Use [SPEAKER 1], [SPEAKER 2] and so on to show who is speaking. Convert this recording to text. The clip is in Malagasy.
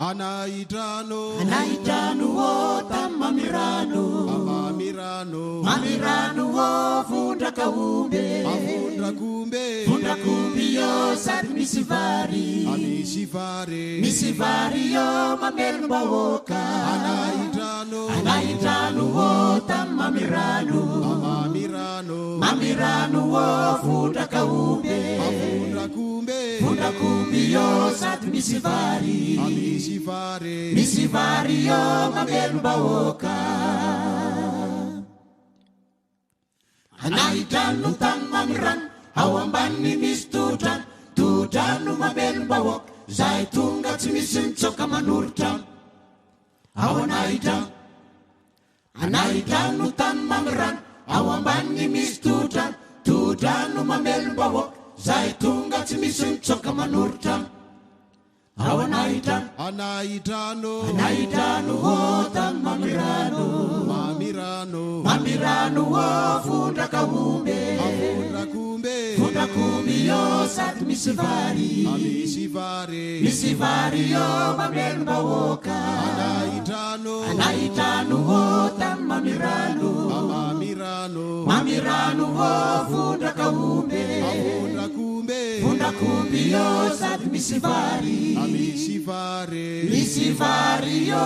[SPEAKER 1] Anaitano
[SPEAKER 2] o tamamirano mamirano o vundra kaumbe vundra kumbi yo sady misy vary yo mamelom bahoaka anahitrano o tamamirano mamirano o vundra kaumbe vundra kumbi yo sady misy vary yo mamelom bahoaka anahitrano tany mamirano ao ambany misy todrano mamelom bahoaka zay tonga tsy misy mitsoka manorotrano ao anahitrano tany mamirano ao ambany misy todrano mamelom bahoaka zay tonga tsy misy mitsoka manorotrano ao anahitrano o tany mamirano o vundra kaumbe vundra kumbi yo sady misy vary yo mamelom bahoaka anahitrano o tany mamirano o vundra kaumbe vundra kumbi yo sady misy vary yo